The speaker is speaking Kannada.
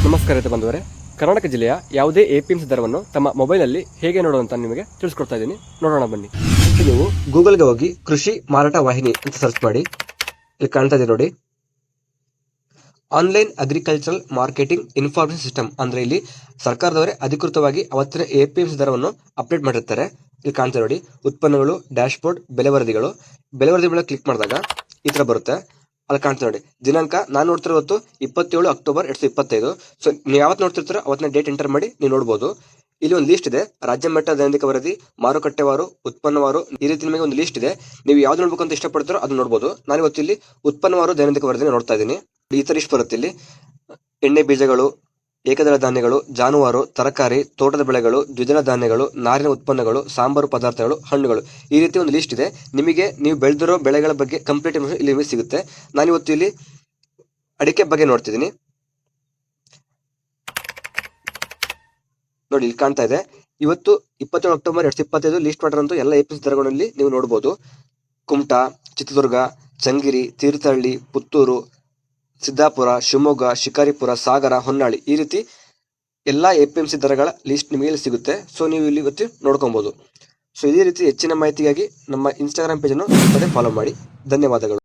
ನಮಸ್ಕಾರ ರೈತ ಬಂಧುವರೇ, ಕರ್ನಾಟಕ ಜಿಲ್ಲೆಯ ಯಾವುದೇ ಎಪಿಎಂಸಿ ದರವನ್ನು ತಮ್ಮ ಮೊಬೈಲಲ್ಲಿ ಹೇಗೆ ನೋಡುವಂತ ನಿಮಗೆ ತಿಳಿಸ್ಕೊಡ್ತಾ ಇದ್ದೀನಿ. ನೋಡೋಣ ಬನ್ನಿ. ನೀವು ಗೂಗಲ್ಗೆ ಹೋಗಿ ಕೃಷಿ ಮಾರಾಟ ವಾಹಿನಿ ಅಂತ ಸರ್ಚ್ ಮಾಡಿ. ಇಲ್ಲಿ ಕಾಣ್ತಾ ಇದೆ ನೋಡಿ, online agricultural marketing information system. ಅಂದ್ರೆ ಇಲ್ಲಿ ಸರ್ಕಾರದವರೇ ಅಧಿಕೃತವಾಗಿ ಅವತ್ತಿನ ಎಪಿಎಂಸಿ ದರವನ್ನು ಅಪ್ಡೇಟ್ ಮಾಡಿರ್ತಾರೆ. ಇಲ್ಲಿ ಕಾಣ್ತಾ ನೋಡಿ, ಉತ್ಪನ್ನಗಳು, ಡ್ಯಾಶ್ ಬೋರ್ಡ್, ಬೆಲೆ ವರದಿಗಳು. ಬೆಲೆ ವರದಿ ಮೇಲೆ ಕ್ಲಿಕ್ ಮಾಡಿದಾಗ ಈ ತರ ಬರುತ್ತೆ. ಅಲ್ಲಿ ಕಾಣ್ತಾ ನೋಡಿ, ದಿನಾಂಕ ನಾನು ನೋಡ್ತಿರೋದು 27 ಅಕ್ಟೋಬರ್ 2025. ಸೊ ನೀವು ಯಾವತ್ತು ನೋಡ್ತಿರ್ತೀರೋ ಅವತ್ತಿನ ಡೇಟ್ ಎಂಟರ್ ಮಾಡಿ ನೀವು ನೋಡಬಹುದು. ಇಲ್ಲಿ ಒಂದು ಲಿಸ್ಟ್ ಇದೆ, ರಾಜ್ಯ ಮಟ್ಟ ದೈನಿಕ ವರದಿ, ಮಾರುಕಟ್ಟೆವಾರು, ಉತ್ಪನ್ನವಾರು, ಈ ರೀತಿ ನಿಮಗೆ ಒಂದು ಲಿಸ್ಟ್ ಇದೆ. ನೀವು ಯಾವ್ದು ನೋಡ್ಬೇಕು ಅಂತ ಇಷ್ಟಪಡ್ತೀರೋ ಅದನ್ನ ನೋಡಬಹುದು. ನಾನು ಇವತ್ತು ಇಲ್ಲಿ ಉತ್ಪನ್ನವಾರು ದೈನಿಕ ವರದಿ ನೋಡ್ತಾ ಇದ್ದೀನಿ. ಈ ತರ ಲಿಸ್ಟ್ ಬರುತ್ತೆ. ಇಲ್ಲಿ ಎಣ್ಣೆ ಬೀಜಗಳು, ಏಕದಳ ಧಾನ್ಯಗಳು, ಜಾನುವಾರು, ತರಕಾರಿ, ತೋಟದ ಬೆಳೆಗಳು, ದ್ವಿದಳ ಧಾನ್ಯಗಳು, ನಾರಿನ ಉತ್ಪನ್ನಗಳು, ಸಾಂಬಾರು ಪದಾರ್ಥಗಳು, ಹಣ್ಣುಗಳು, ಈ ರೀತಿ ಒಂದು ಲಿಸ್ಟ್ ಇದೆ. ನಿಮಗೆ ನೀವು ಬೆಳೆದಿರೋ ಬೆಳೆಗಳ ಬಗ್ಗೆ ಕಂಪ್ಲೀಟ್ ಇನ್ಫಾರ್ಮೇಷನ್ ಇಲ್ಲಿ ನಿಮಗೆ ಸಿಗುತ್ತೆ. ನಾನಿವತ್ತು ಇಲ್ಲಿ ಅಡಿಕೆ ಬಗ್ಗೆ ನೋಡ್ತಿದ್ದೀನಿ ನೋಡಿ. ಇಲ್ಲಿ ಕಾಣ್ತಾ ಇದೆ, ಇವತ್ತು 27 ಅಕ್ಟೋಬರ್ 2025 ಲಿಸ್ಟ್ ಮಾಡಿರೋಂಥ ಎಲ್ಲ ಎಪಿಎಂಸಿ ದರಗಳಲ್ಲಿ ನೀವು ನೋಡಬಹುದು. ಕುಮಟಾ, ಚಿತ್ರದುರ್ಗ, ಚಂಗಿರಿ, ತೀರ್ಥಹಳ್ಳಿ, ಪುತ್ತೂರು, ಸಿದ್ದಾಪುರ, ಶಿವಮೊಗ್ಗ, ಶಿಕಾರಿಪುರ, ಸಾಗರ, ಹೊನ್ನಾಳಿ, ಈ ರೀತಿ ಎಲ್ಲಾ ಎಪಿಎಂಸಿ ದರಗಳ ಲಿಸ್ಟ್ ನಿಮಗೆ ಇಲ್ಲಿ ಸಿಗುತ್ತೆ. ಸೊ ನೀವು ಇಲ್ಲಿ ಇವತ್ತು ನೋಡ್ಕೊಬಹುದು. ಸೊ ಇದೇ ರೀತಿ ಹೆಚ್ಚಿನ ಮಾಹಿತಿಗಾಗಿ ನಮ್ಮ ಇನ್ಸ್ಟಾಗ್ರಾಮ್ ಪೇಜ್ ಅನ್ನು ಫಾಲೋ ಮಾಡಿ. ಧನ್ಯವಾದಗಳು.